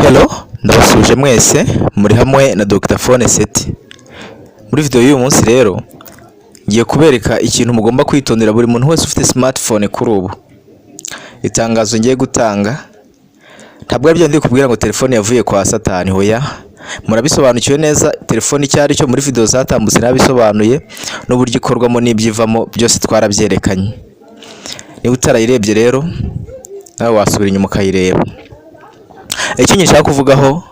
Hello, ndabasuje mwese muri hamwe na Dr. Phone Set. Muri video y'uyu munsi rero ngiye kubereka ikintu mugomba kwitondera buri muntu wese ufite smartphone kuri ubu. Itangazo ngiye gutanga ntabwo ari byo ndi kubwira ngo telefone yavuye kwa Satani, hoya. Murabisobanukiwe neza telefone cyari cyo muri video zatambutse nabisobanuye n'uburyo ikorwamo n'ibyivamo byose twarabyerekanye. Niba utarayirebye rero nawe wasubira inyuma ukayireba. Icyo nshaka kuvugaho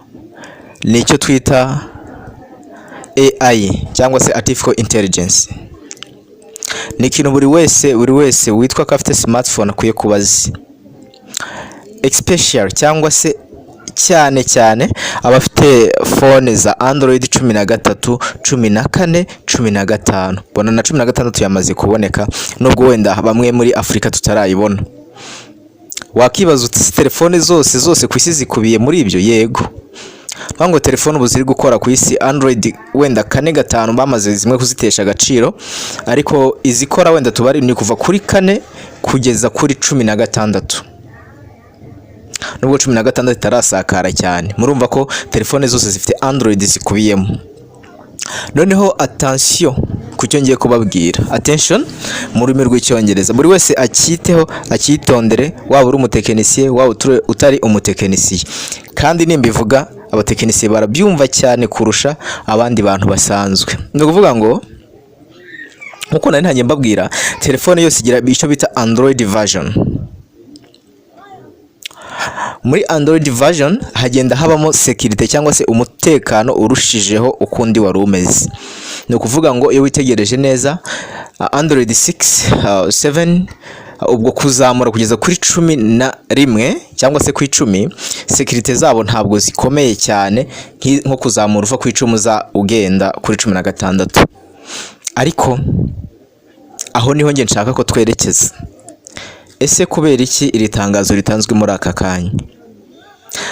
ni icyo twita AI cyangwa se Artificial Intelligence. Ni ikintu buri wese witwa ko afite smartphone akwiye kubazi, especially cyangwa se cyane abafite phone za Android 13, 14, 15. Bona na 16 yamaze kuboneka nubwo wenda bamwe muri Afrika tutarayibona. Wakibaza uti telefone zose ku isi zikubiye muri ibyo? Yego. Ngo telefone ubu ziri gukora ku isi Android wenda 4, 5 bamaze zimwe kuzitesha agaciro, ariko izikora wenda tubari ni kuva kuri 4 kugeza kuri 16. Nubwo 16 itarasakara cyane, murumva ko telefone zose zifite Android zikubiyemo. Noneho attention kucyo ngiye kubabwira, attention mu rurimi rw'icyongereza, buri wese akiteho akitondere, waba uri umutekinisiye waba utari umutekinisiye. Kandi nimbivuga abatekinisiye barabyumva cyane kurusha abandi bantu basanzwe. Ni ukuvuga ngo nkuko nari ntangiye mbabwira, telefone yose igira icyo bita Android version. Muri Android version hagenda habamo security cyangwa se umutekano urushijeho ukundi wari umeze. Ni ukuvuga ngo iyo witegereje neza Android 6, 7 ubwo kuzamura kugeza kuri 11 cyangwa se ku 10, security zabo ntabwo zikomeye cyane nko kuzamura uva ku 10 za ugenda kuri 16. Ariko aho niho nge nshaka ko twerekeza. Ese kubera iki iri tangazo ritanzwe muri aka kanya?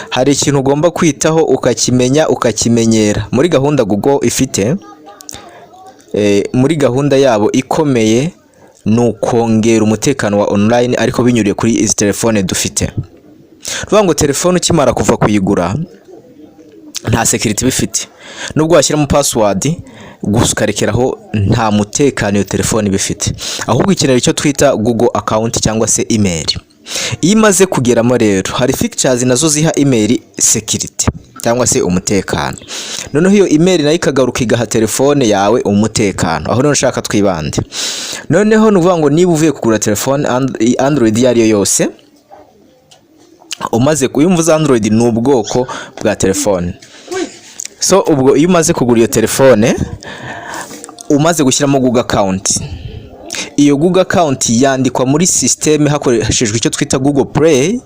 Hari ikintu ugomba kwitaho ukakimenya ukakimenyera muri gahunda Google ifite. Muri gahunda yabo ikomeye ni ukongera umutekano wa online, ariko binyuriye kuri izi telefone dufite. Ruvuga ngo telefone ukimara kuva kuyigura nta security bifite, nubwo washyiramo password gusa ukarekeraho, nta mutekano iyo telefone bifite. Ahubwo ikenera icyo twita Google account cyangwa se email. Iyo imaze kugeramo rero hari features nazo ziha email security cyangwa se umutekano. Noneho iyo email nayo ikagaruka igaha telefone yawe umutekano. Aho rero nshaka twibande. Noneho nuvuga ngo niba uvuye kugura telefone Android yari yo yose, umaze kuyumva Android ni ubwoko bwa telefone. So ubwo iyo umaze kugura iyo telefone umaze gushyiramo Google account, iyo Google account yandikwa muri system hakoreshejwe icyo twita Google Play,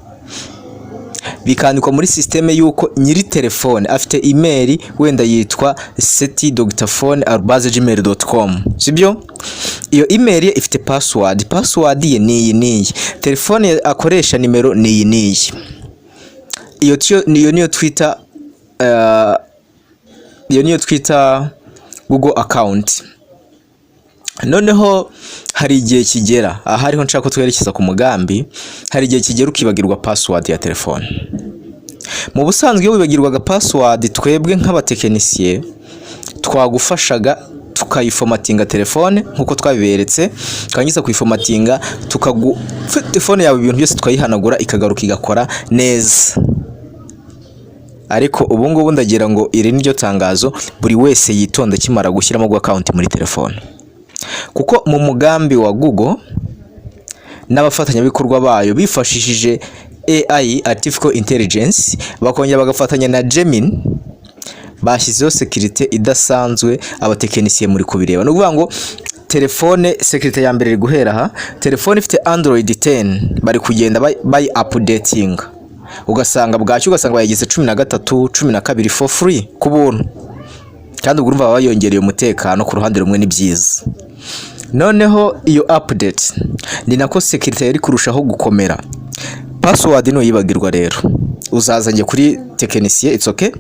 bikandikwa muri system yuko nyiri telefone afite email wenda yitwa seti.phone@gmail.com, sibyo? Iyo email ifite password ye niyi. Telefone akoresha nimero niyi. Iyo niyo twita Google account. Noneho hari igihe kigera, aha ariho nshaka twerekeza ku mugambi, hari igihe kigera ukibagirwa password ya telefone. Mu busanzwe iyo wibagirwaga password, twebwe nk'abatekinisiye twagufashaga tukayiformatinga telefone nkuko twabiberetse, twangiza kuyiformatinga telefone yawe ibintu byose twayihanagura ikagaruka igakora neza. Ariko ubu ngubu ndagira ngo iri niryo tangazo buri wese yitonda kimara gushyiramo Google account muri telefone. Kuko mu mugambi wa Google n'abafatanyabikorwa bayo bifashishije AI Artificial Intelligence, bakongera bagafatanya na Gemini, bashyizeho security idasanzwe abatekinisiye muri kubireba. No kuvuga ngo telefone security ya mbere iri guhera aha, telefone ifite Android 10 bari kugenda by updating, ugasanga bayigize 13, 12 for free ku buntu. Kandi ubwo urumva bayongereye umutekano ku ruhande rumwe ni byiza. Noneho iyo update ni nako security yari kurushaho gukomera. Password no yibagirwa rero, uzazanye kuri tekinisiye, it's okay,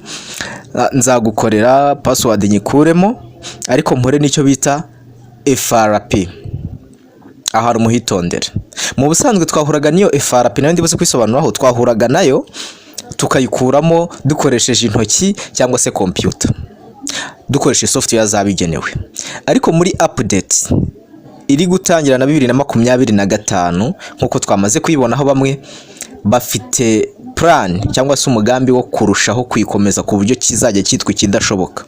nzagukorera password nyikuremo, ariko mpore nicyo bita FRP. Ahari umuhitondere. Mu busanzwe twahuraga niyo FRP nayo ndibuze kwisobanuraho, twahuraga nayo tukayikuramo dukoresheje intoki cyangwa se computer, dukoresheje software zabigenewe. Ariko muri update iri gutangira na 2025 nkuko twamaze kuyibonaho, bamwe bafite plan cyangwa se umugambi wo kurushaho kwikomeza ku buryo kizajya cyitwa ikidashoboka.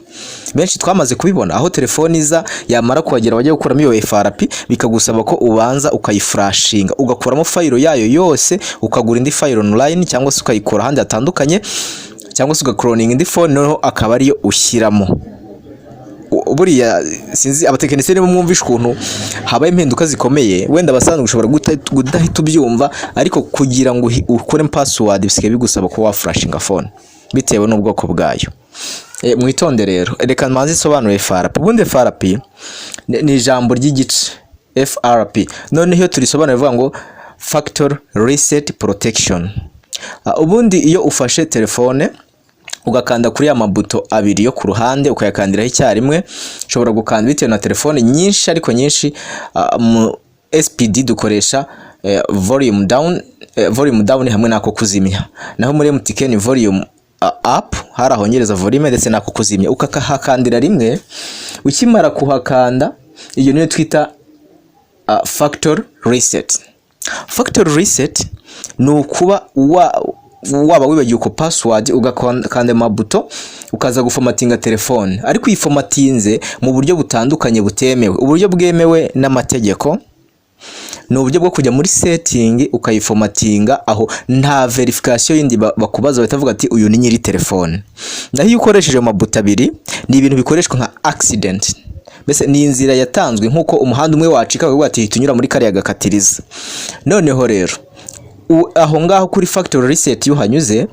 Benshi twamaze kubibona aho telefoni iza yamara kuhagera wajya gukuramo iyo FRP bikagusaba ko ubanza ukayiflashinga ugakuramo file yayo yose, ukagura indi file online cyangwa se ukayikora ahandi hatandukanye, cyangwa se ugacloning indi phone noneho akaba ariyo ushyiramo. Buriya sinzi abatekinisiye nibo mwumvisha ukuntu habaye impinduka zikomeye, wenda basanzwe ushobora gudahita ubyumva, ariko kugira ngo ukore password bisigaye bigusaba ko waflashinga phone bitewe n'ubwoko bwayo. Mwitonde rero, reka manzi sobanure FRP. Ubundi FRP ni ijambo ry'igice FRP, none iyo turisobanura bivuga ngo Factory Reset Protection. Ubundi iyo ufashe telefone ugakanda kuri ya mabuto abiri yo ku ruhande ukayakandiraho icyarimwe, ushobora gukanda bitewe na telefone nyinshi, ariko nyinshi mu SPD dukoresha volume down hamwe nako kuzimya, naho muri MTN volume up hari ahongereza volume ndetse nako kuzimya. Ukakahakandira rimwe, ukimara kuhakanda iyo niyo twita factory reset. Factory reset ni ukuba waba wibagiye uko password ugakanda mabuto ukaza guformatinga telefone, ariko iformatinze mu buryo butandukanye butemewe. Uburyo bwemewe n'amategeko ni uburyo bwo kujya muri setting ukayiformatinga, aho nta verification yindi bakubaza batavuga ati uyu ni nyiri telefone. Ndaho iyo ukoresheje mabuto abiri ni ibintu bikoreshwa nka accident, mbese ni inzira yatanzwe nkuko umuhanda umwe wacika bakavuga ati tunyura muri kariya gakatiriza. Noneho rero aho ngaho kuri factory reset yuhanyuze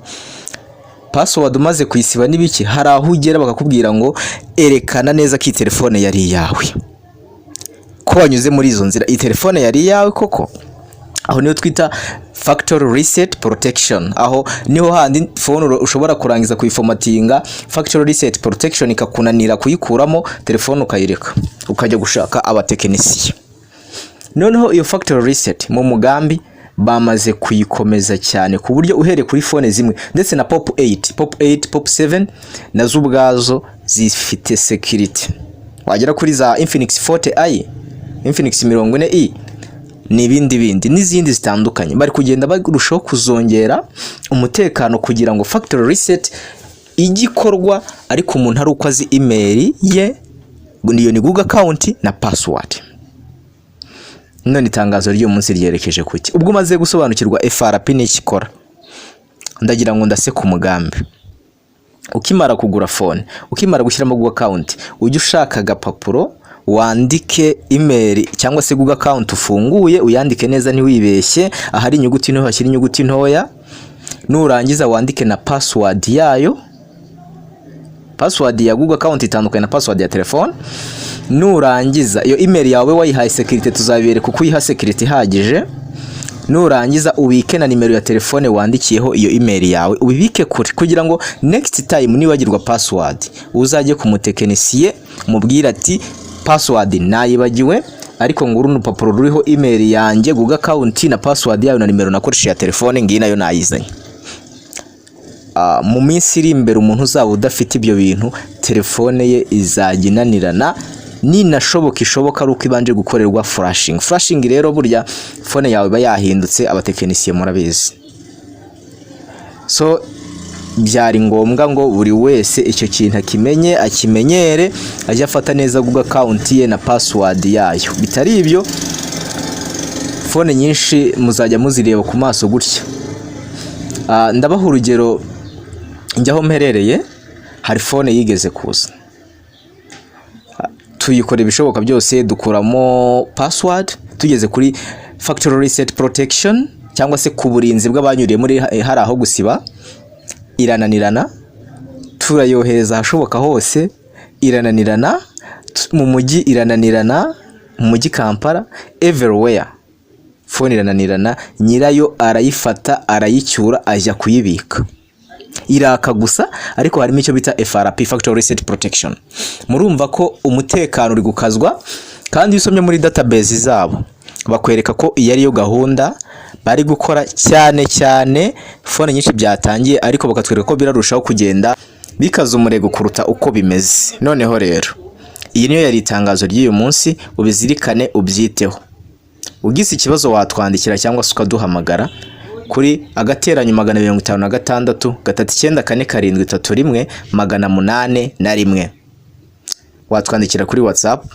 password umaze kuyisiba nibiki, hari aho ugera bakakubwira ngo erekana neza ko telefone yari yawe, ko wanyuze muri izo nzira iyi telefone yari yawe koko. Aho niyo twita factory reset protection, aho niho handi phone ushobora kurangiza kuyiformatinga factory reset protection ikakunanira kuyikuramo telefone ukayireka ukajya gushaka abatekinisiye. Noneho iyo factory reset mu mugambi bamaze kuyikomeza cyane ku buryo uhere kuri phone zimwe ndetse na pop 8, pop 7 nazo ubwazo zifite security. Wagera kuri za Infinix 40i, Infinix 40i n'ibindi n'izindi zitandukanye, bari kugenda barushaho kuzongera umutekano kugira ngo factory reset igikorwa ariko umuntu ari uko azi email ye, niyo ni Google account na password. None itangazo ry'uyu munsi ryerekeje kuki? Ubwo umaze gusobanukirwa FRP n'ikikora, ndagira ngo ndase ku mugambi. Ukimara kugura phone, ukimara gushyiramo Google account, ujye ushaka agapapuro wandike email cyangwa se Google account ufunguye, uyandike neza ntiwibeshye, ahari inyuguti nto hashyira inyuguti ntoya, nurangiza wandike na password yayo. Password ya Google account itandukanye na password ya telefone. Nurangiza iyo email yawe wayihaye security, tuzabereka uko uyiha security ihagije. Nurangiza ubike na nimero ya telefone wandikiyeho iyo email yawe, ubibike kure kugira ngo next time niwagirwa password uzajye ku mutekinisiye mubwira ati password nayibagiwe, ariko nguru n'urupapuro ruriho email yanjye, Google account na password yayo na nimero nakoresheje ya telefone ngiyi nayo nayizanye. Mu minsi iri imbere umuntu uzaba udafite ibyo bintu telefone ye izajya inanirana, ishoboka ari uko ibanje gukorerwa flashing rero burya phone yawe iba yahindutse, abatekinisiye murabizi. So byari ngombwa ngo buri wese icyo kintu akimenye, akimenyere, ajya afata neza Google account ye na password yayo. Bitari ibyo phone nyinshi muzajya muzireba ku maso gutya. Ndabaha urugero, njyaho mperereye hari phone yigeze kuza, tuyikora ibishoboka byose dukuramo password, tugeze kuri factory reset protection cyangwa se ku burinzi bw'abanyuriye muri hari aho gusiba, irananirana. Turayohereza hashoboka hose, irananirana mu mujyi, irananirana mu mujyi Kampala, everywhere phone irananirana. Nyirayo arayifata arayicyura ajya kuyibika, iraka gusa, ariko harimo icyo bita FRP, factory reset protection. Murumva ko umutekano uri gukazwa, kandi usomye muri database zabo bakwereka ko iyo ariyo gahunda bari gukora cyane cyane, fone nyinshi byatangiye ariko bakatwereka ko birarushaho kugenda bikaza umurego kuruta uko bimeze. Noneho rero iyi niyo yari itangazo ry'uyu munsi, ubizirikane ubyiteho. Ugize ikibazo watwandikira cyangwa se ukaduhamagara kuri agateranyo 256 39 47 31 801. Watwandikira kuri WhatsApp